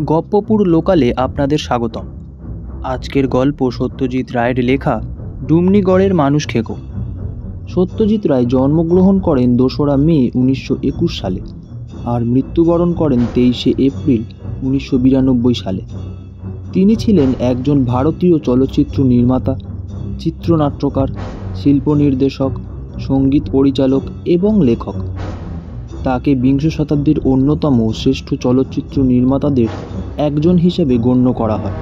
গপ্পপুর লোকালে আপনাদের স্বাগতম। আজকের গল্প সত্যজিৎ রায়ের লেখা ডুমনিগড়ের মানুষ খেকো। সত্যজিৎ রায় জন্মগ্রহণ করেন ২রা মে ১৯২১ সালে আর মৃত্যুবরণ করেন ২৩শে এপ্রিল ১৯৯২ সালে। তিনি ছিলেন একজন ভারতীয় চলচ্চিত্র নির্মাতা, চিত্রনাট্যকার, শিল্প নির্দেশক, সঙ্গীত পরিচালক এবং লেখক। তাকে বিংশ শতাব্দীর অন্যতম শ্রেষ্ঠ চলচ্চিত্র নির্মাতাদের একজন হিসেবে গণ্য করা হয়।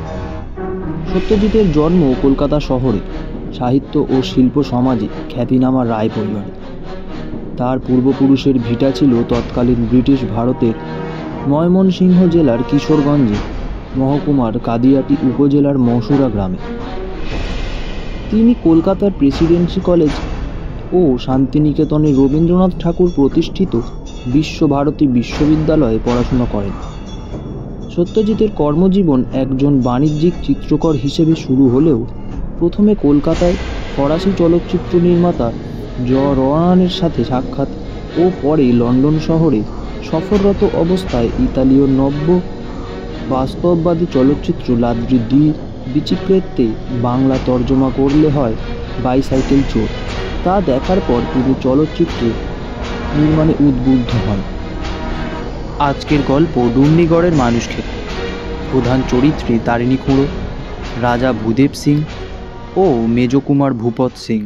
সত্যজিতের জন্ম কলকাতা শহরে সাহিত্য ও শিল্প সমাজে খ্যাতিনামা রায় পরিবারে। তার পূর্বপুরুষের ভিটা ছিল তৎকালীন ব্রিটিশ ভারতের ময়মনসিংহ জেলার কিশোরগঞ্জে মহকুমার কাদিয়াটি উপজেলার মসুরা গ্রামে। তিনি কলকাতার প্রেসিডেন্সি কলেজ ও শান্তিনিকেতনে রবীন্দ্রনাথ ঠাকুর প্রতিষ্ঠিত বিশ্বভারতী বিশ্ববিদ্যালয়ে পড়াশোনা করেন। সত্যজিতের কর্মজীবন একজন বাণিজ্যিক চিত্রকর হিসেবে শুরু হলেও প্রথমে কলকাতায় ফরাসি চলচ্চিত্র নির্মাতা রওয়ানের সাথে সাক্ষাৎ ও পরে লন্ডন শহরে সফররত অবস্থায় ইতালীয় নব্য বাস্তববাদী চলচ্চিত্র লাদ্রি দি বিচিত্রেতে বাংলা তর্জমা করলে হয় বাইসাইকেল চোর, তা দেখার পর তিনি চলচ্চিত্রে নির্মাণে উদ্বুদ্ধ হন। আজকের গল্প ডুমনিগড়ের মানুষ খেকো। প্রধান চরিত্রে তারিণী খুড়ো, রাজা ভূদেব সিং ও মেজকুমার ভূপত সিং।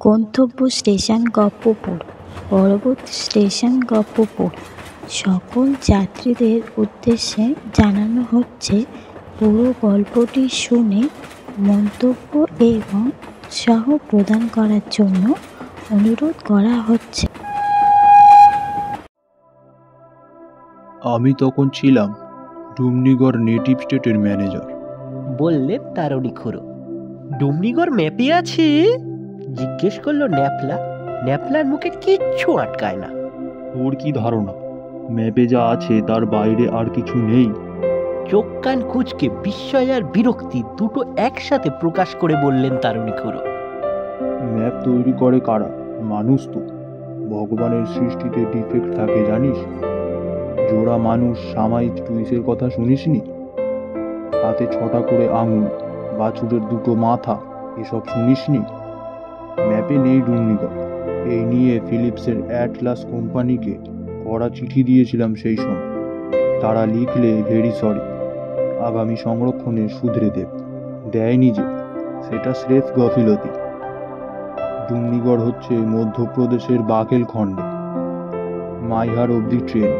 গন্তব্য স্টেশন গপ্পপুর, পরবর্তী স্টেশন গপ্পপুর। সকল যাত্রীদের উদ্দেশ্যে জানানো হচ্ছে, পুরো গল্পটি শুনে মন্তব্য এবং উৎসাহ প্রদান করার জন্য অনুরোধ করা হচ্ছে। আমি তখন ছিলাম ডুমনিগড় নেটিভ স্টেটের ম্যানেজার, বললেন তারিণী খুড়ো। ডুমনিগড় ম্যাপে আছে? জিজ্ঞেস করলো ন্যাপলা। ন্যাপলার মুখে কিচ্ছু আটকায় না। তোর কি ধারণা ম্যাপে যা আছে তার বাইরে আর কিছু নেই? চোখ কান কুঁচকে বিস্ময় আর বিরক্তি দুটো একসাথে প্রকাশ করে বললেন তারিণী খুড়ো। ম্যাপ তৈরি করে কারা? মানুষ তো। ভগবানের সৃষ্টিতে ডিফেক্ট থাকে জানিস? জোড়া মানুষ সামাইক টুইসের কথা শুনিসনি? হাতে 6টা করে আঙুল, বাছুরের 2টো মাথা, এসব শুনিসনি? ম্যাপে নেই ডুমনিগড়। এই নিয়ে ফিলিপসের অ্যাটলাস কোম্পানিকে কড়া চিঠি দিয়েছিলাম সেই সময়। তারা লিখলে ভেরি সরি, আগামী সংরক্ষণে শুধরে দেয়নি যে, সেটা স্রেফ গাফিলতি। ডুমনিগড় হচ্ছে মধ্যপ্রদেশের বাঘেলখণ্ডে। মাইহার অবধি ট্রেন,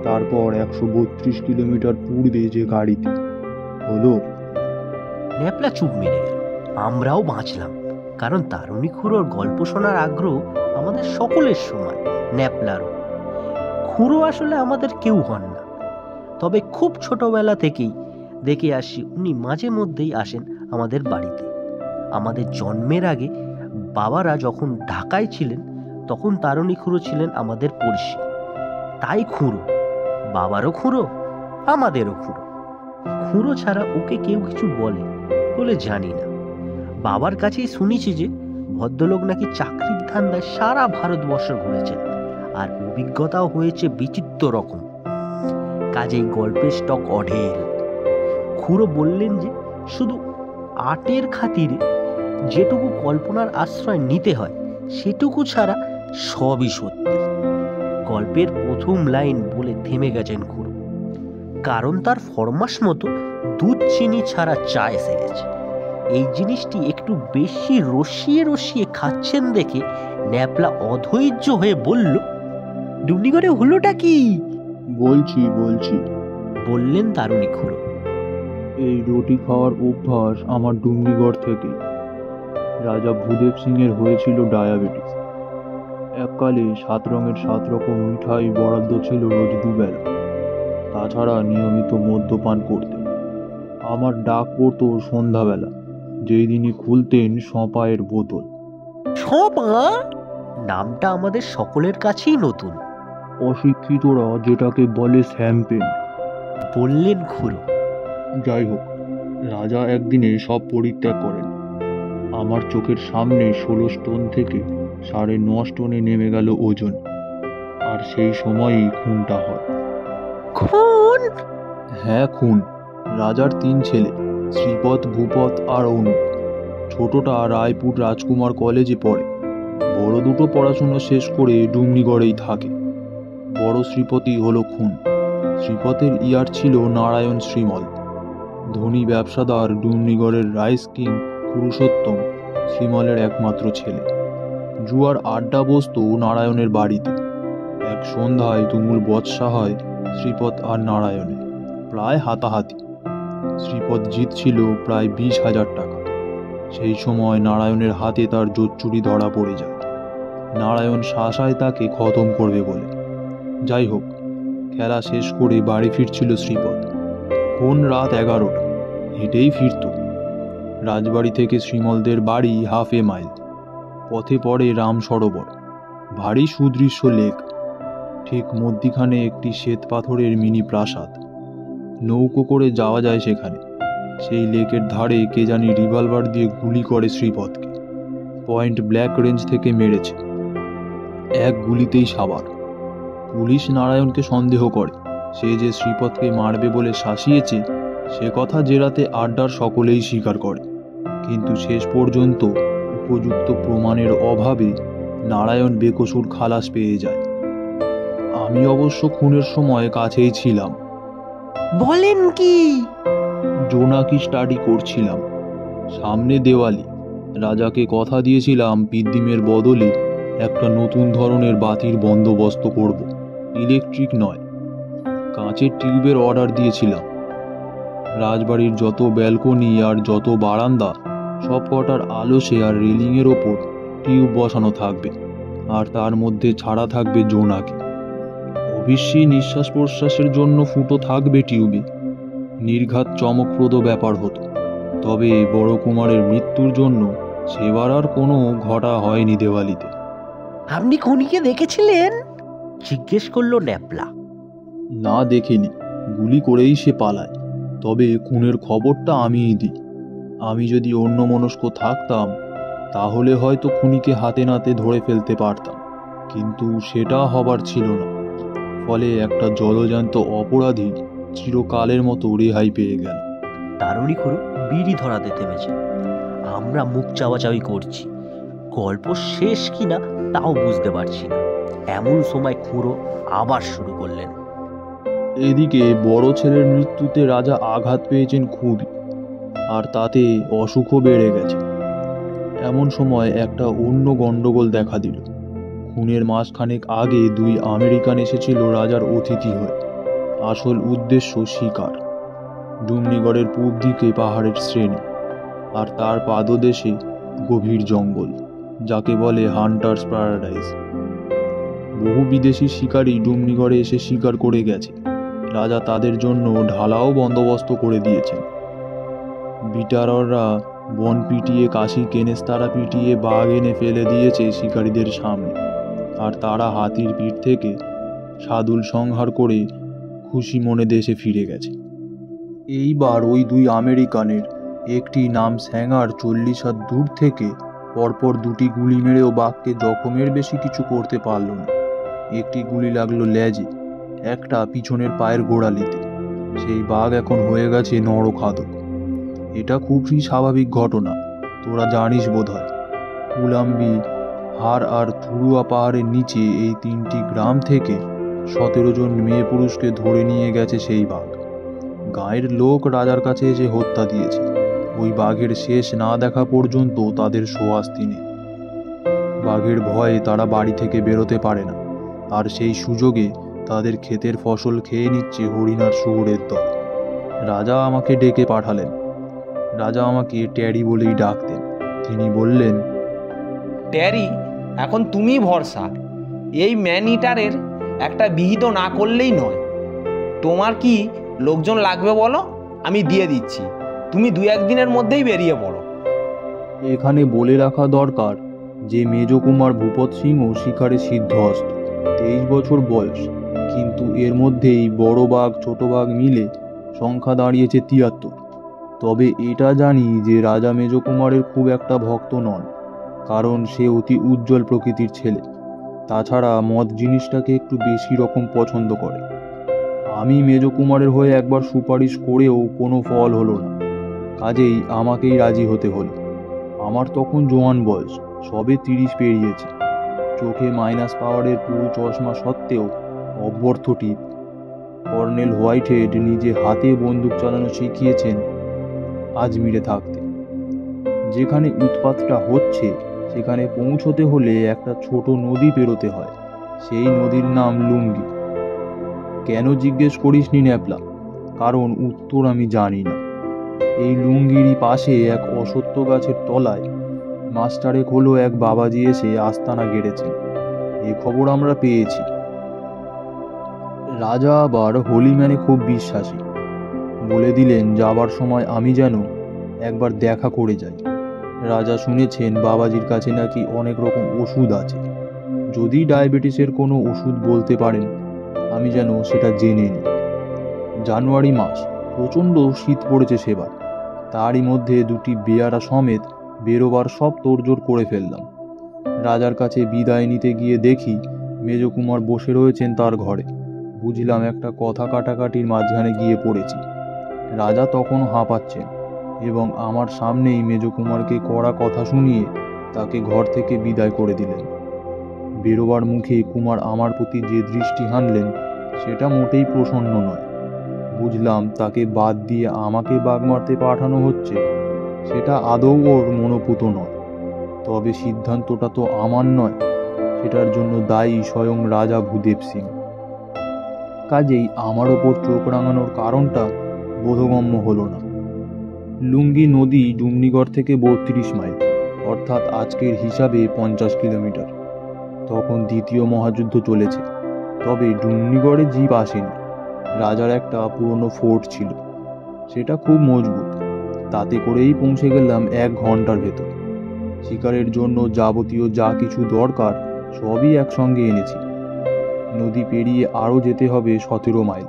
তারপর 132 কিলোমিটার পূর্বে যে গাড়িতে। হলো? ন্যাপলা চুপ মেরে গেল। আমরাও বাঁচলাম, কারণ তারিণী খুড়োর গল্প শোনার আগ্রহ আমাদের সকলের সমান, ন্যাপলারও। খুড়ো আসলে আমাদের কেউ হন না, তবে খুব ছোটবেলা থেকেই দেখে আসি উনি মাঝে মধ্যেই আসেন আমাদের বাড়িতে। আমাদের জন্মের আগে বাবারা যখন ঢাকায় ছিলেন তখন তারিণী খুড়ো ছিলেন আমাদের পড়শি। তাই খুড়ো, বাবারও খুড়ো, আমাদেরও খুড়ো। খুড়ো ছাড়া ওকে কেউ কিছু বলে জানি না। বাবার কাছেই শুনেছি যে ভদ্রলোক নাকি চাকরির ধান্দায় সারা ভারতবর্ষ ঘুরেছেন, আর অভিজ্ঞতাও হয়েছে বিচিত্র রকম। কাজেই গল্পের স্টক অঢেল। খুড়ো বললেন যে শুধু আর্টের খাতিরে যেটুকু কল্পনার আশ্রয় নিতে হয় সেটুকু ছাড়া সবই সত্যি। গল্পের প্রথম লাইন বলে থেমে গেছেন খুড়ো, কারণ তার ফরমাস মতো দুধ চিনি ছাড়া চা এসে গেছে। এই জিনিসটি একটু বেশি রসিয়ে রসিয়ে খাচ্ছেন দেখে ন্যাপলা অধৈর্য হয়ে বলল, ডুমনিগড়ে হলোটা কি? বলছি বললেন তারিণী খুড়ো। এই রুটি খাওয়ার অভ্যাস আমার ডুমনিগড় থেকে। রাজা ভূদেব সিং এর হয়েছিল ডায়াবেটিস। এককালে 7 রঙের 7 রকম মিঠাই বরাদ্দ ছিল রোজ দুবেলা। তাছাড়া নিয়মিত মদ্যপান করতেন। আমার ডাক পড়তো সন্ধ্যাবেলা, যেই দিনই খুলতেন সঁপায়ের বোতল। সঁপা নামটা আমাদের সকলের কাছেই নতুন। অশিক্ষিতরা যেটাকে বলে শ্যাম্পেন, বললেন খুড়ো। যাই হোক, রাজা একদিনে সব পরিত্যাগ করেন। আমার চোখের সামনে 16 স্টোন থেকে 9.5 স্টোনে নেমে গেল ওজন। আর সেই সময়ই খুনটা হয়। খুন? হ্যাঁ, খুন। রাজার 3 ছেলে, শ্রীপদ, ভূপদ আর অনুপ। ছোটটা রায়পুর রাজকুমার কলেজে পড়ে। বড় দুটো পড়াশুনো শেষ করে ডুমনিগড়েই থাকে। বড় শ্রীপতি হলো খুন। শ্রীপতের ইয়ার ছিল নারায়ণ শ্রীমল। ধনী ব্যবসাদার ডুমনিগড়ের রাইস কিং পুরুষোত্তম শ্রীমলের একমাত্র ছেলে। জুয়ার আড্ডা বসতো নারায়ণের বাড়িতে। এক সন্ধ্যায় তুমুল বচসা হয় শ্রীপদ আর নারায়ণে, প্রায় হাতাহাতি। শ্রীপদ জিতছিল প্রায় 20,000 টাকা। সেই সময় নারায়ণের হাতে তার জোচ্চুরি ধরা পড়ে যায়। নারায়ণ শাসায় তাকে খতম করবে বলে। যাই হোক, খেলা শেষ করে বাড়ি ফিরছিল শ্রীপদ। কোন রাত 11টা, হেঁটেই ফিরত। রাজবাড়ি থেকে শ্রীমলদের বাড়ি হাফ এ মাইল। পথে পড়ে রাম সরোবর, ভারী সুদৃশ্য লেক। ঠিক মধ্যিখানে একটি শ্বেত পাথরের মিনি প্রাসাদ। নৌকো করে যাওয়া যায় সেখানে। সেই লেকের ধারে কে জানি রিভলভার দিয়ে গুলি করে শ্রীপদকে। পয়েন্ট ব্ল্যাক রেঞ্জ থেকে মেরেছে। এক গুলিতেই সাবার। পুলিশ নারায়ণকে সন্দেহ করে। সে যে শ্রীপদকে মারবে বলে শাসিয়েছে সে কথা জেরাতে আড্ডার সকলেই স্বীকার করে। কিন্তু শেষ পর্যন্ত উপযুক্ত প্রমাণের অভাবে নারায়ণ বেকসুর খালাস পেয়ে যায়। আমি অবশ্য খুনের সময় কাছেই ছিলাম। বলেন কি? জোনাকি স্টাডি করছিলাম। সামনে দেওয়ালি। রাজাকে কথা দিয়েছিলাম পিদ্দিমের বদলে একটা নতুন ধরনের বাতির বন্দোবস্ত করব। ইলেকট্রিক নয়, কাঁচের টিউবের অর্ডার দিয়েছিলাম। রাজবাড়ির যত ব্যালকনি আর যত বারান্দা সব কটার আলোসে আর রেলিংয়ের ওপর টিউব বসানো থাকবে, আর তার মধ্যে ছাড়া থাকবে জোনাকি। অবশ্যই নিঃশ্বাস প্রশ্বাসের জন্য ফুটো থাকবে টিউবে। নির্ঘাত চমকপ্রদ ব্যাপার হতো। তবে বড় কুমারের মৃত্যুর জন্য সেবার আর কোনো ঘটা হয়নি দেওয়ালিতে। আপনি খুনিকে দেখেছিলেন? জিজ্ঞেস করলো ন্যাপলা। না, দেখিনি। গুলি করেই সে পালায়। তবে খুনের খবরটা আমিই দিই। আমি যদি অন্যমনস্ক থাকতাম তাহলে হয়তো খুনিকে হাতে নাতে ধরে ফেলতে পারতাম, কিন্তু সেটা হবার ছিল না। ফলে একটা জলজ্যান্ত অপরাধী চিরকালের মতো রেহাই পেয়ে গেল। তারুণী খুড়ো বিড়ি ধরাতে থেমেছে। আমরা মুখ চাওয়াচাওয়ি করছি। গল্প শেষ কিনা তাও বুঝতে পারছি না। এমন সময় খুড়ো আবার শুরু করলেন। এদিকে বড় ছেলের মৃত্যুতে রাজা আঘাত পেয়েছেন খুবই, আর তাতে অসুখও বেড়ে গেছে। এমন সময় একটা অন্য গন্ডগোল দেখা দিল। খুনের মাসখানেক আগে 2 আমেরিকান এসেছিল রাজার অতিথি হয়ে। আসল উদ্দেশ্য শিকার। ডুমনিগড়ের পূব দিকে পাহাড়ের শ্রেণী, আর তার পাদদেশে গভীর জঙ্গল, যাকে বলে হান্টার্স প্যারাডাইস। বহু বিদেশি শিকারী ডুমনিগড়ে এসে শিকার করে গেছে। রাজা তাদের জন্য ঢালাও বন্দোবস্ত করে দিয়েছেন। বিটাররা বন পিটিয়ে, কাশি কেনেস্তারা পিটিয়ে বাঘ এনে ফেলে দিয়েছে শিকারীদের সামনে, আর তারা হাতির পিঠ থেকে সাদুল সংহার করে খুশি মনে দেশে ফিরে গেছে। এইবার ওই 2 আমেরিকানের একটি নাম স্যাঙ্গার 40 হাত দূর থেকে পরপর 2টি গুলি মেরেও বাঘকে জখমের বেশি কিছু করতে পারল না। একটি গুলি লাগলো লেজে, একটা পিছনের পায়ের গোড়ালিতে। সেই বাঘ এখন হয়ে গেছে নরখাদক। এটা খুবই স্বাভাবিক ঘটনা, তোরা জানিস বোধহয়। কুলাম্বি, হার আর থুরুয়া পাহাড়ের নিচে এই 3টি গ্রাম থেকে 17 জন মেয়ে পুরুষকে ধরে নিয়ে গেছে সেই বাঘ। গাঁয়ের লোক রাজার কাছে এসে হত্যা দিয়েছে। ওই বাঘের শেষ না দেখা পর্যন্ত তাদের সোয়াস্তি নেই। বাঘের ভয়ে তারা বাড়ি থেকে বেরোতে পারে না, আর সেই সুযোগে তাদের ক্ষেতের ফসল খেয়ে নিচ্ছে হরিণ আর শুয়োরের দল। রাজা আমাকে ডেকে পাঠালেন। রাজা আমাকে ট্যারি বলেই ডাকতেন। তিনি বললেন, ট্যারি, এখন তুমি ভরসা। এই ম্যান ইটারের একটা বিহিত না করলেই নয়। তোমার কি লোকজন লাগবে বলো, আমি দিয়ে দিচ্ছি। তুমি 2-1 দিনের মধ্যেই বেরিয়ে পড়ো। এখানে বলে রাখা দরকার যে মেজ কুমার ভূপত সিংহ শিকারে সিদ্ধহস্ত। 23 বছর বয়স, কিন্তু এর মধ্যেই বড় বাঘ ছোট বাঘ মিলে সংখ্যা দাঁড়িয়েছে 73। তবে এটা জানি যে রাজা মেজ কুমারের খুব একটা ভক্ত নন, কারণ সে অতি উজ্জ্বল প্রকৃতির ছেলে। তাছাড়া মদ জিনিসটাকে একটু বেশি রকম পছন্দ করে। আমি মেজ কুমারের হয়ে একবার সুপারিশ করেও কোনো ফল হলো না, কাজেই আমাকেই রাজি হতে হলো। আমার তখন জোয়ান বয়স, সবে 30 পেরিয়েছে। চোখে মাইনাস পাওয়ারের পুরো চশমা সত্ত্বেও অব্যর্থ টিপ। কর্নেল হোয়াইটহেড নিজে হাতে বন্দুক চালানো শিখিয়েছেন আজমিরে থাকতে। যেখানে উৎপাতটা হচ্ছে সেখানে পৌঁছতে হলে একটা ছোট নদী পেরোতে হয়। সেই নদীর নাম লুঙ্গি। কেন জিজ্ঞেস করিসনি ন্যাপলা? কারণ উত্তর আমি জানি না। এই লুঙ্গিরই পাশে এক অসত্য গাছের তলায় মাস্টারেক হলো এক বাবাজি এসে আস্তানা গেড়েছেন, এ খবর আমরা পেয়েছি। রাজা আবার হোলিম্যানে খুব বিশ্বাসী। বলে দিলেন যাবার সময় আমি যেন একবার দেখা করে যাই। রাজা শুনেছেন বাবাজির কাছে নাকি অনেক রকম ওষুধ আছে। যদি ডায়াবেটিসের কোনো ওষুধ বলতে পারেন আমি যেন সেটা জেনে নিই। জানুয়ারি মাস, প্রচণ্ড শীত পড়েছে সেবার। তারই মধ্যে 2টি বেয়ারা সমেত বেরোবার সব তোড়জোড় করে ফেললাম। রাজার কাছে বিদায় নিতে গিয়ে দেখি মেজকুমার বসে রয়েছেন তার ঘরে। বুঝলাম একটা কথা কাটাকাটির মাঝখানে গিয়ে পড়েছি। রাজা তখন হাঁপাচ্ছেন এবং আমার সামনেই মেজকুমারকে কড়া কথা শুনিয়ে তাকে ঘর থেকে বিদায় করে দিলেন। বেরোবার মুখে কুমার আমার প্রতি যে দৃষ্টি হানলেন সেটা মোটেই প্রসন্ন নয়। বুঝলাম তাকে বাদ দিয়ে আমাকে বাগ মারতে পাঠানো হচ্ছে, সেটা আদৌ ওর মনোপুত নয়। তবে সিদ্ধান্তটা তো আমার নয়, সেটার জন্য দায়ী স্বয়ং রাজা ভূদেব সিং। কাজেই আমার ওপর চোখ রাঙানোর কারণটা বোধগম্য হলো না। লুঙ্গি নদী ডুমনিগড় থেকে 32 মাইল, অর্থাৎ আজকের হিসাবে 50 কিলোমিটার। তখন দ্বিতীয় মহাযুদ্ধ চলেছে, তবে ডুমনিগড়ে জিপ আসেনি। রাজার একটা পুরনো ফোর্ট ছিল, সেটা খুব মজবুত। তাতে করেই পৌঁছে গেলাম 1 ঘন্টার ভেতর। শিকারের জন্য যাবতীয় যা কিছু দরকার সবই একসঙ্গে এনেছি। নদী পেরিয়ে আরও যেতে হবে 17 মাইল।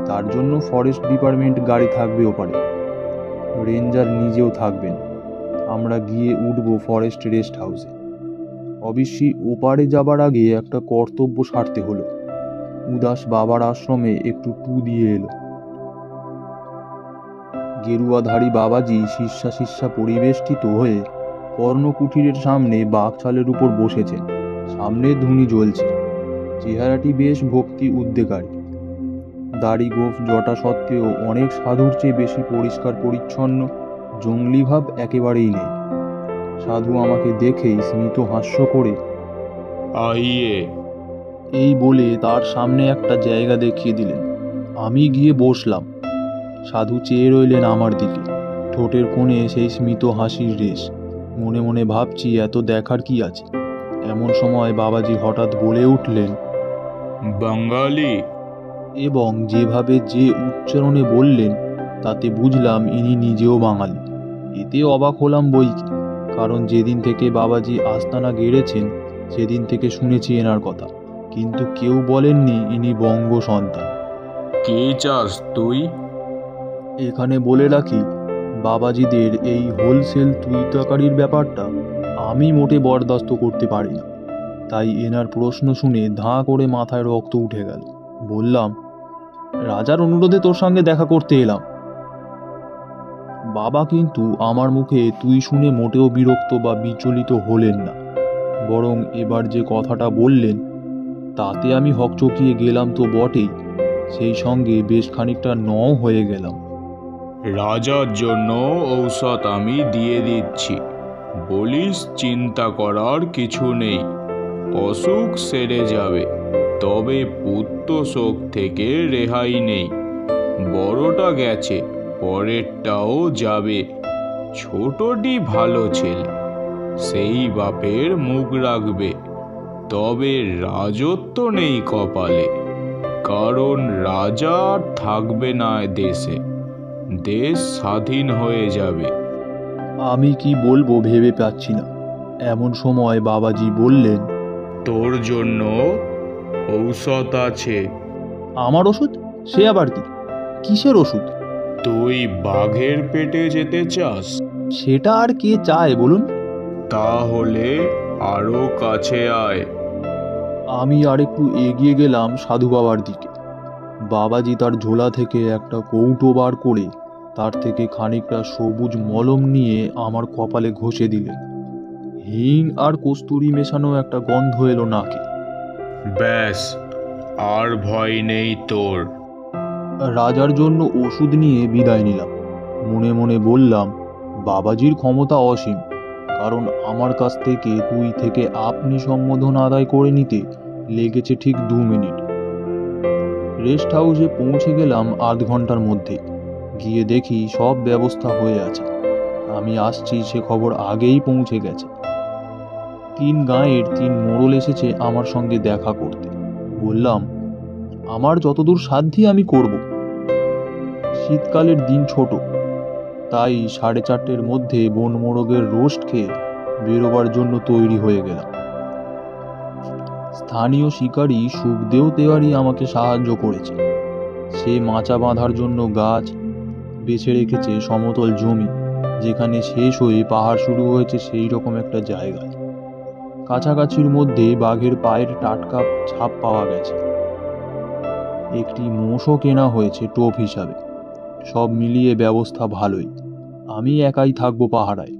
তার জন্য ফরেস্ট ডিপার্টমেন্ট গাড়ি থাকবে ওপারে, রেঞ্জার নিজেও থাকবেন। আমরা গিয়ে উঠব ফরেস্ট রেস্ট হাউসে। অবশ্যই ওপারে যাবার আগে একটা কর্তব্য সারতে হলো। উদাস বাবার আশ্রমে একটু টু দিয়ে এলো। গেরুয়াধারী বাবাজি শিষ্যা পরিবেষ্টিত হয়ে কর্ণকুঠিরের সামনে বাঘছালের উপর বসেছেন। সামনে ধুনি জ্বলছে। চেহারাটি বেশ ভক্তি উদ্রেকারী। দাড়ি গোঁফ জটা সত্ত্বেও অনেক সাধুর চেয়ে বেশি পরিষ্কার পরিচ্ছন্ন, জঙ্গলি ভাব একেবারেই নেই। সাধু আমাকে দেখেই স্মিত হাস্য করে আইয়ে এই বলে তার সামনে একটা জায়গা দেখিয়ে দিলেন। আমি গিয়ে বসলাম। সাধু চেয়ে রইলেন আমার দিকে, ঠোঁটের কোণে সেই স্মিত হাসির রেশ। মনে মনে ভাবছি এত দেখার কি আছে। এমন সময় বাবাজি হঠাৎ বলে উঠলেন, বাঙালি। এবং যেভাবে যে উচ্চারণে বললেন তাতে বুঝলাম ইনি নিজেও বাঙালি। এতে অবাক হলাম বই কি, কারণ যেদিন থেকে বাবাজি আস্তানা গেড়েছেন সেদিন থেকে শুনেছি এনার কথা, কিন্তু কেউ বলেননি ইনি বঙ্গ সন্তান। কে চাস তুই? এখানে বলে রাখি, বাবাজিদের এই হোলসেল তুইতাকারির ব্যাপারটা আমি মোটে বরদাস্ত করতে পারি না। তাই এনার প্রশ্ন শুনে ধাঁ করে মাথায় রক্ত উঠে গেল। বললাম, রাজার অনুরোধে তোর সঙ্গে দেখা করতে এলাম। বাবা কিন্তু আমার মুখে তুই শুনে মোটেও বিরক্ত বা বিচলিত হলেন না, বরং এবার যে কথাটা বললেন তাতে আমি হকচকিয়ে গেলাম তো বটেই, সেই সঙ্গে বেশ খানিকটা নও হয়ে গেলাম। রাজার জন্য ঔষধ আমি দিয়ে দিচ্ছি, বলিস চিন্তা করার কিছু নেই, অসুখ সেরে যাবে। তবে পুত্র শোক থেকে রেহাই নেই। বড়টা গেছে, পরেরটাও যাবে। ছোটটি ভালো ছেলে, সেই বাপের মুখ রাখবে। তবে রাজত্ব নেই কপালে, কারণ রাজা আর থাকবে না দেশে। দেশ স্বাধীন হয়ে যাবে। আমি কি বলবো ভেবে পাচ্ছি না। এমন সময় বাবাজি বললেন, তোর জন্য ঔষধ আছে। আমার ওষুধ? সে আবার কি? কিসের ওষুধ? তুই বাঘের পেটে যেতে চাস? সেটা আর কে চায় বলুন? তাহলে আরো কাছে আয়। আমি আর একটু এগিয়ে গেলাম সাধু বাবার দিকে। বাবাজি তার ঝোলা থেকে একটা কৌটো বার করে তার থেকে খানিকটা সবুজ মলম নিয়ে আমার কপালে ঘষে দিলেন। হিং আর কস্তুরি মেশানো একটা গন্ধ এলো নাকে। ব্যাস, আর ভয় নেই তোর। রাজার জন্য ওষুধ নিয়ে বিদায় নিলাম। মনে মনে বললাম, বাবাজির ক্ষমতা অসীম, কারণ আমার কাছ থেকে তুই থেকে আপনি সম্বোধন আদায় করে নিতে লেগেছে ঠিক 2 মিনিট। রেস্ট হাউসে পৌঁছে গেলাম 8 ঘন্টার মধ্যে। গিয়ে দেখি সব ব্যবস্থা হয়ে আছে। আমি আসছি সে খবর আগেই পৌঁছে গেছে। 3 গাঁয়ের 3 মোড়ল এসেছে আমার সঙ্গে দেখা করতে। বললাম, আমার যতদূর সাধ্যি আমি করব। শীতকালের দিন ছোট, তাই 4:30-র মধ্যে বন মোরগের রোস্ট খেয়ে বেরোবার জন্য তৈরি হয়ে গেলাম। স্থানীয় শিকারী সুখদেও তেওয়ারি আমাকে সাহায্য করেছে। সে মাচা বাঁধার জন্য গাছ বেছে রেখেছে সমতল জমি, যেখানে শেষ হয়ে পাহাড় শুরু হয়েছে সেই রকম একটা জায়গায়। কাছাকাছির মধ্যে বাঘের পায়ের টাটকা ছাপ পাওয়া গেছে। একটি মোষও কেনা হয়েছে টোপ হিসাবে। সব মিলিয়ে ব্যবস্থা ভালোই। আমি একাই থাকবো পাহারায়।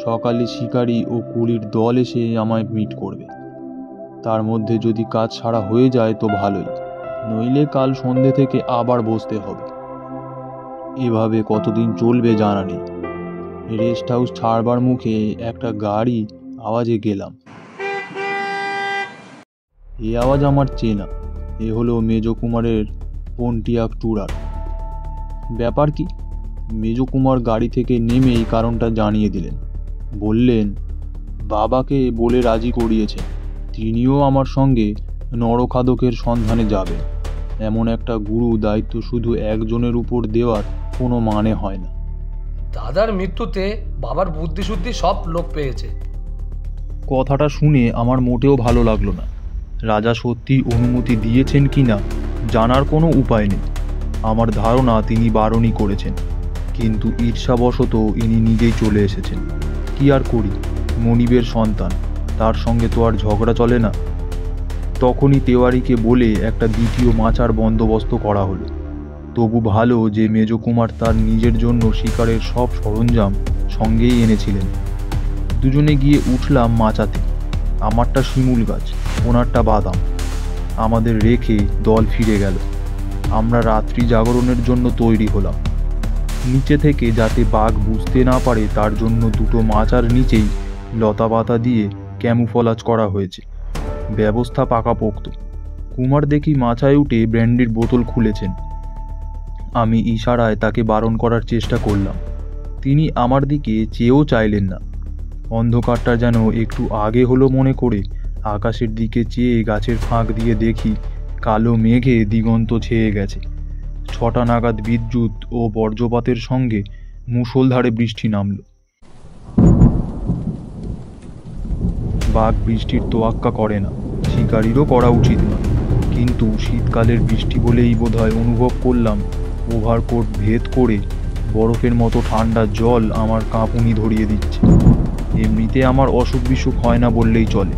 সকালে শিকারী ও কুলির দল এসে আমায় মিট করবে। তার মধ্যে যদি কাজ ছাড়া হয়ে যায় তো ভালোই, নইলে কাল সন্ধে থেকে আবার বসতে হবে। এভাবে কতদিন চলবে জানা নেই। রেস্ট হাউস ছাড়বার মুখে একটা গাড়ি আওয়াজে গেলাম। এই আওয়াজ আমার চেনা। এ হলো মেজো কুমারের পন্টিয়াক টুরার। ব্যাপার কি? মেজো কুমার গাড়ি থেকে নেমেই কারণটা জানিয়ে দিলেন। বললেন, বাবাকে বলে রাজি করিয়েছেন তিনিও আমার সঙ্গে নরখাদকের সন্ধানে যাবেন। এমন একটা গুরু দায়িত্ব শুধু একজনের উপর দেওয়ার কোনো মানে হয় না। দাদার মৃত্যুতে বাবার বুদ্ধিশুদ্ধি সব লোপ পেয়েছে। কথাটা শুনে আমার মোটেও ভালো লাগলো না। রাজা সত্যি অনুমতি দিয়েছেন কিনা জানার কোনো উপায় নেই। আমার ধারণা তিনি বারণই করেছেন, কিন্তু ঈর্ষাবশত ইনি নিজেই চলে এসেছেন। কি আর করি, মনিবের সন্তান, তার সঙ্গে তো আর ঝগড়া চলে না। তখনই তেওয়ারিকে বলে একটা দ্বিতীয় মাচার বন্দোবস্ত করা হলো। তবু ভালো যে মেজো কুমার তার নিজের জন্য শিকারের সব সরঞ্জাম সঙ্গেই এনেছিলেন। দুজনে গিয়ে উঠলাম মাচাতে। আমারটা শিমুল গাছ, ওনারটা বাদাম। আমাদের রেখে দল ফিরে গেল। আমরা রাত্রি জাগরণের জন্য তৈরি হলাম। নিচে থেকে যাতে বাঘ বুঝতে না পারে তার জন্য 2টো মাচার নিচেই লতাপাতা দিয়ে ক্যামুফলাজ করা হয়েছে। ব্যবস্থা পাকাপোক্ত। কুমার দেখি মাচায় উঠে ব্র্যান্ডির বোতল খুলেছেন। আমি ইশারায় তাকে বারণ করার চেষ্টা করলাম। তিনি আমার দিকে চেয়েও চাইলেন না। অন্ধকারটা যেন একটু আগে হলো মনে করে আকাশের দিকে চেয়ে গাছের ফাঁক দিয়ে দেখি কালো মেঘে দিগন্ত ছেয়ে গেছে। 6টা নাগাদ বিদ্যুৎ ও বজ্রপাতের সঙ্গে মুষলধারে বৃষ্টি নামল। বাঘ বৃষ্টির তোয়াক্কা করে না, শিকারীরও করা উচিত নয়, কিন্তু শীতকালের বৃষ্টি বলেই বোধহয় অনুভব করলাম ওভারকোট ভেদ করে বরফের মতো ঠান্ডা জল আমার কাঁপুনি ধরিয়ে দিচ্ছে। এমনিতে আমার অসুখ বিসুখ হয় না বললেই চলে,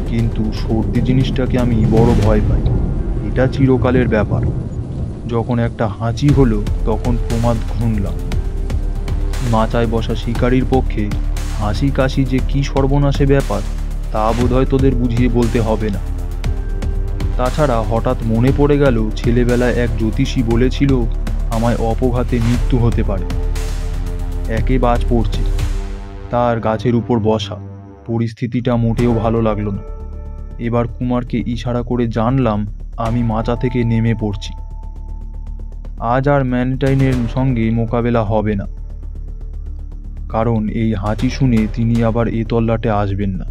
কিন্তু সর্দি জিনিসটাকে আমি বড় ভয় পাই। এটা চিরকালের ব্যাপার। যখন একটা হাঁচি হলো তখন প্রমাদ ঘুরলাম। মাচায় বসা শিকারীর পক্ষে হাসি কাশি যে কি সর্বনাশে ব্যাপার তা বোধহয় তোদের বুঝিয়ে বলতে হবে না। তাছাড়া হঠাৎ মনে পড়ে গেল ছেলেবেলায় এক জ্যোতিষী বলেছিল আমায় অপঘাতে মৃত্যু হতে পারে। একে বাজ পড়ছে, তার গাছের উপর বসা। পরিস্থিতিটা মোটেও ভালো লাগলো না। এবার কুমারকে ইশারা করে জানলাম আমি মাচা থেকে নেমে পড়ছি। আজ আর ম্যানটাইনের সঙ্গে মোকাবেলা হবে না, কারণ এই হাঁচি শুনে তিনি আবার এ তল্লাটে আসবেন না।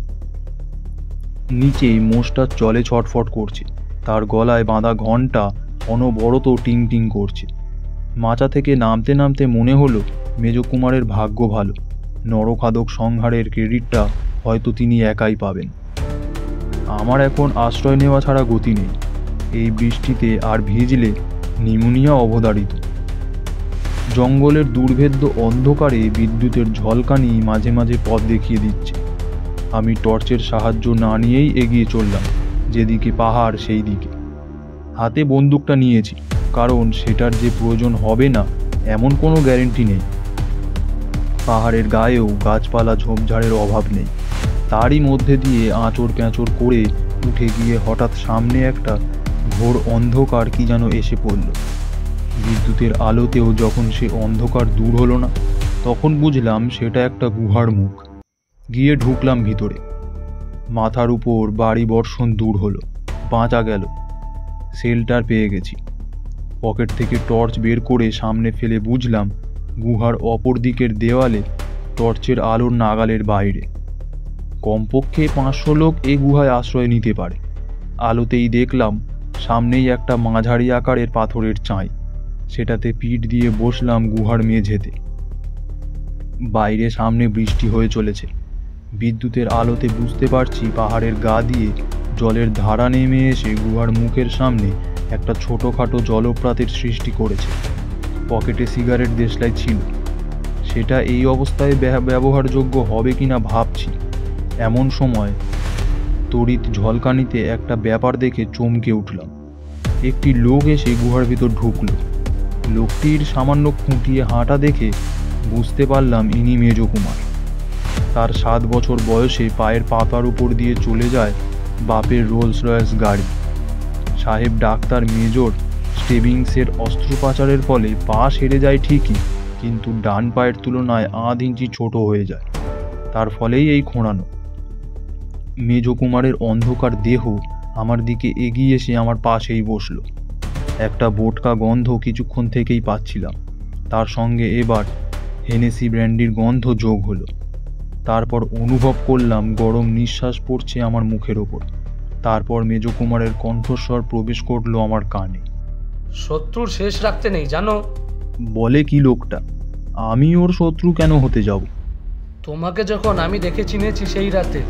নিচে মোষটা জলে ছটফট করছে, তার গলায় বাঁধা ঘণ্টা অনবরত টিং টিং করছে। মাচা থেকে নামতে নামতে মনে হলো মেজো কুমারের ভাগ্য ভালো, নরখাদক সংহারের ক্রেডিটটা হয়তো তিনি একাই পাবেন। আমার এখন আশ্রয় নেওয়া ছাড়া গতি নেই। এই বৃষ্টিতে আর ভিজলে নিউমোনিয়া অবধারিত। জঙ্গলের দুর্ভেদ্য অন্ধকারে বিদ্যুতের ঝলকানি মাঝে মাঝে পথ দেখিয়ে দিচ্ছে। আমি টর্চের সাহায্য না নিয়েই এগিয়ে চললাম, যেদিকে পাহাড় সেই দিকে। হাতে বন্দুকটা নিয়েছি, কারণ সেটার যে প্রয়োজন হবে না এমন কোনো গ্যারেন্টি নেই। পাহাড়ের গায়েও গাছপালা ঝোপঝাড়ের অভাব নেই। তারই মধ্যে দিয়ে আঁচড় প্যাঁচড় করে উঠে গিয়ে হঠাৎ সামনে একটা ঘোর অন্ধকার কি যেন এসে পড়ল। বিদ্যুতের আলোতেও যখন সে অন্ধকার দূর হলো না, তখন বুঝলাম সেটা একটা গুহার মুখ। গিয়ে ঢুকলাম ভিতরে। মাথার উপর বাড়ি বর্ষণ দূর হলো, বাঁচা গেল। শেল্টার পেয়ে গেছি। পকেট থেকে টর্চ বের করে সামনে ফেলে বুঝলাম গুহার অপর দিকের দেওয়ালে টর্চের আলোর নাগালের বাইরে। কমপক্ষে 500 লোক এই গুহায় আশ্রয় নিতে পারে। আলোতেই দেখলাম সামনেই একটা মাঝারি আকারের পাথরের চাঁই। সেটাতে পিঠ দিয়ে বসলাম গুহার মেঝেতে। বাইরে সামনে বৃষ্টি হয়ে চলেছে। বিদ্যুতের আলোতে বুঝতে পারছি পাহাড়ের গা দিয়ে জলের ধারা নেমে এসে গুহার মুখের সামনে একটা ছোটোখাটো জলপ্রাতের সৃষ্টি করেছে। পকেটে সিগারেট দেশলাই ছিল। সেটা এই অবস্থায় ব্যবহারযোগ্য হবে কিনা ভাবছি। এমন সময় তড়িৎ ঝলকানিতে একটা ব্যাপার দেখে চমকে উঠলাম। একটি লোক এসে গুহার ভিতর ঢুকলো। লোকটির সামান্য খুঁটিয়ে হাঁটা দেখে বুঝতে পারলাম ইনি মেজ কুমার। তার 7 বছর বয়সে পায়ের পাতার উপর দিয়ে চলে যায় বাপের রোলস রয়েস গাড়ি। সাহেব ডাক্তার মেজর স্টেভিংসের অস্ত্রোপচারের ফলে পা সেরে যায় ঠিকই, কিন্তু ডান পায়ের তুলনায় 1/2 ইঞ্চি ছোট হয়ে যায়। তার ফলেই এই খোঁড়ানো। মেজ কুমারের অন্ধকার দেহ আমার দিকে এগিয়ে এসে আমার পাশেই বসলো। একটা বোটকা গন্ধ কিছুক্ষণ থেকেই পাচ্ছিলাম। তার সঙ্গে এবার হেনেসি ব্র্যান্ডির গন্ধ যোগ হলো। তারপর অনুভব করলাম গরম নিঃশ্বাস পড়ছে আমার মুখের ওপর। তারপর মেজ কুমারের কণ্ঠস্বর প্রবেশ করলো আমার কানে। শত্রুর শেষ রাখতে নেই জানো। বলে কি লোকটা? আমি ওর শত্রু কেন হতে যাব? তোমাকে যখন আমি দেখে চিনেছি সেই রাতে,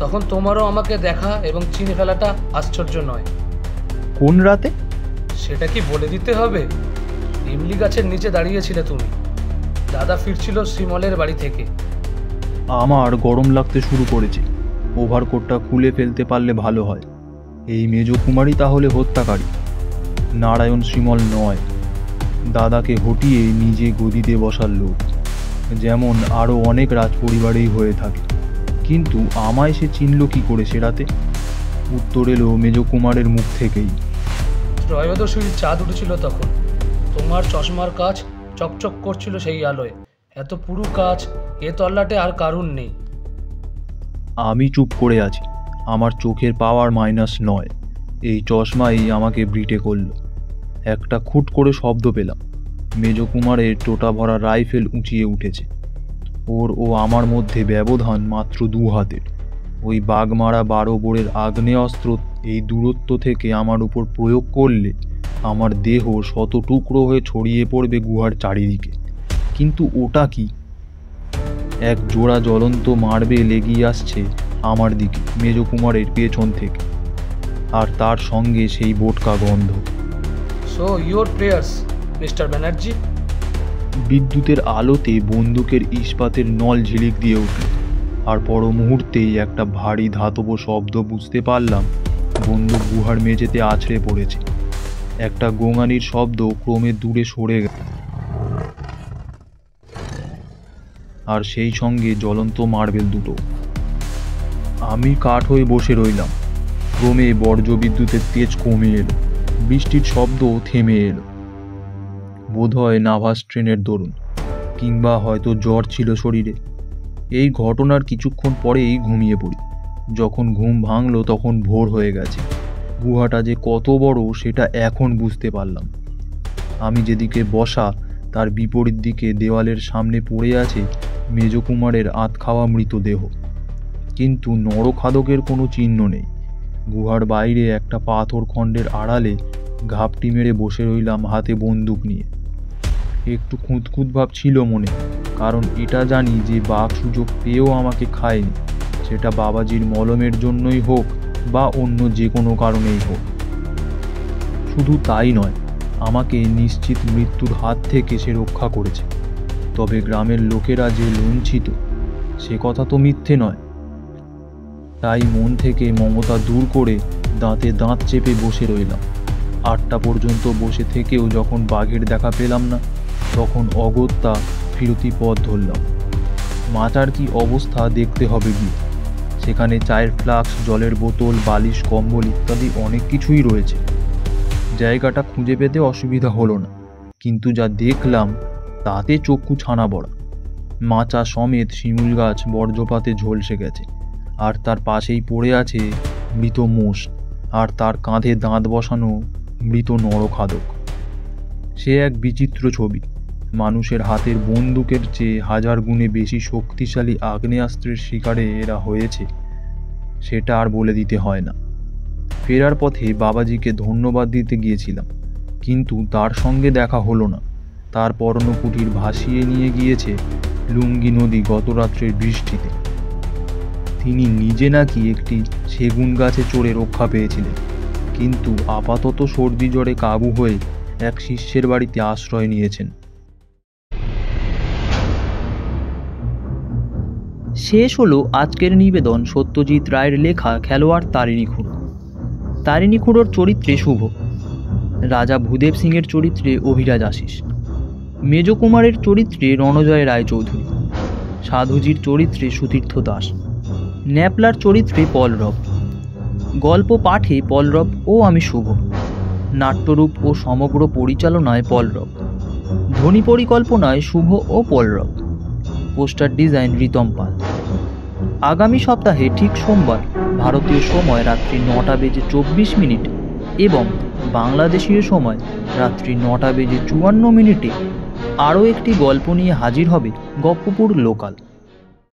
তখন তোমারও আমাকে দেখা এবং চিনে ফেলাটা আশ্চর্য নয়। কোন রাতে? সেটা কি বলে দিতে হবে? ইমলি গাছের নিচে দাঁড়িয়েছিলে তুমি। দাদা ফিরছিল শ্রীমলের বাড়ি থেকে। আমার গরম লাগতে শুরু করেছে। ওভারকোটটা খুলে ফেলতে পারলে ভালো হয়। এই মেজ কুমারই তাহলে হত্যাকারী, নারায়ণ শ্রীমল নয়। দাদাকে হটিয়ে নিজে গদিতে বসার লোক, যেমন আরও অনেক রাজপরিবারেই হয়ে থাকে। কিন্তু আমায় সে চিনল কি করে সে রাতে? উত্তর এলো মেজ কুমারের মুখ থেকেই। ত্রয়োদশীর চাঁদ উঠেছিল তখন। তোমার চশমার কাচ চকচক করছিল সেই আলোয়। এত পুরু কাজ এ তল্লাটে আর কারুর নেই। আমি চুপ করে আছি। আমার চোখের পাওয়ার -9। এই চশমাই আমাকে ব্রিটে করল। একটা খুট করে শব্দ পেলাম। মেজ কুমারের টোটা ভরা রাইফেল উঁচিয়ে উঠেছে। ওর ও আমার মধ্যে ব্যবধান মাত্র 2 হাতের। ওই বাঘমারা 12 বোরের আগ্নেয়াস্ত্র এই দূরত্ব থেকে আমার উপর প্রয়োগ করলে আমার দেহ শত টুকরো হয়ে ছড়িয়ে পড়বে গুহার চারিদিকে। কিন্তু ওটা কি? এক জোড়া জ্বলন্ত মার্বেল এগিয়ে আসছে আমার দিকে মেজ কুমারের পেছন থেকে, আর তার সঙ্গে সেই বোটকা গন্ধ। So your prayers mister Banerjee. বিদ্যুতের আলোতে বন্দুকের ইস্পাতের নল ঝিলিক দিয়ে উঠল, আর পর মুহূর্তেই একটা ভারী ধাতব শব্দ বুঝতে পারলাম বন্দুক গুহার মেঝেতে আছড়ে পড়েছে। একটা গোঙানির শব্দ ক্রমে দূরে সরে গেল, আর সেই সঙ্গে জ্বলন্ত মার্বেল দুটো। আমি কাঠ হয়ে বসে রইলাম। ক্রমে বর্জ্য বিদ্যুতের তেজ কমে এলো। বৃষ্টির শব্দ থেমে এলো। বোধহয় নাভাস ট্রেনের দরুন, কিংবা হয়তো জ্বর ছিল শরীরে। এই ঘটনার কিছুক্ষণ পরেই ঘুমিয়ে পড়ি। যখন ঘুম ভাঙল তখন ভোর হয়ে গেছে। গুহাটা যে কত বড় সেটা এখন বুঝতে পারলাম। আমি যেদিকে বসা তার বিপরীত দিকে দেওয়ালের সামনে পড়ে আছে মেজ কুমারের আধখাওয়া মৃতদেহ, কিন্তু নরখাদকের কোনো চিহ্ন নেই। গুহার বাইরে একটা পাথর খণ্ডের আড়ালে ঘাপটি মেরে বসে রইলাম হাতে বন্দুক নিয়ে। একটু খুঁতখুঁত ভাব ছিল মনে, কারণ এটা জানি যে বাঘ সুযোগ পেয়েও আমাকে খায়নি, সেটা বাবাজির মলমের জন্যই হোক বা অন্য যে কোনো কারণেই হোক। শুধু তাই নয়, আমাকে নিশ্চিত মৃত্যুর হাত থেকে সে রক্ষা করেছে। তবে গ্রামের লোকেরা যে লুঞ্ছিত সে কথা তো মিথ্যে নয়। তাই মন থেকে মমতা দূর করে দাঁতে দাঁত চেপে বসে রইলাম। 8টা পর্যন্ত বসে থেকেও যখন বাঘের দেখা পেলাম না, তখন অগত্যা ফিরতি পথ ধরলাম। মাচার কি অবস্থা দেখতে হবে গিয়ে। সেখানে চায়ের ফ্লাক্স, জলের বোতল, বালিশ, কম্বল ইত্যাদি অনেক কিছুই রয়েছে। জায়গাটা খুঁজে পেতে অসুবিধা হলো না, কিন্তু যা দেখলাম তাতে চক্ষু ছানা বড়া। মাচা সমেত শিমুল গাছ বর্জ্যপাতে ঝলসে গেছে, আর তার পাশেই পড়ে আছে মৃত মোষ, আর তার কাঁধে দাঁত বসানো মৃত নরখাদক। সে এক বিচিত্র ছবি। মানুষের হাতের বন্দুকের চেয়ে 1000 গুণে বেশি শক্তিশালী আগ্নেয়াস্ত্রের শিকারে এরা হয়েছে, সেটা আর বলে দিতে হয় না। ফেরার পথে বাবাজিকে ধন্যবাদ দিতে গিয়েছিলাম, কিন্তু তার সঙ্গে দেখা হলো না। তার পরনো কুঠির ভাসিয়ে নিয়ে গিয়েছে লুঙ্গি নদী গত রাত্রের বৃষ্টিতে। তিনি নিজে নাকি একটি সেগুন গাছে চড়ে রক্ষা পেয়েছিলেন, কিন্তু আপাতত সর্দি জ্বরে কাবু হয়ে এক শিষ্যের বাড়িতে আশ্রয় নিয়েছেন। শেষ হলো আজকের নিবেদন সত্যজিৎ রায়ের লেখা খেলোয়াড় তারিণী খুড়ো। তারিণী খুড়োর চরিত্রে শুভ, রাজা ভূদেব সিংয়ের চরিত্রে অভিরাজ আশিস, মেজ কুমারের চরিত্রে রণজয় রায়চৌধুরী, সাধুজির চরিত্রে সুতীর্থ দাস, ন্যাপলার চরিত্রে পলরব। গল্প পাঠে পলরব ও আমি শুভ, নাট্যরূপ ও সমগ্র পরিচালনায় পলরব, ধ্বনি পরিকল্পনায় শুভ ও পলরব, পোস্টার ডিজাইন রিতম পাল। আগামী সপ্তাহে ঠিক সোমবার ভারতীয় সময় রাত্রি 9:24 এবং বাংলাদেশীয় সময় রাত্রি 9:54 আরও একটি গল্প নিয়ে হাজির হবে গপ্পপুর লোকাল।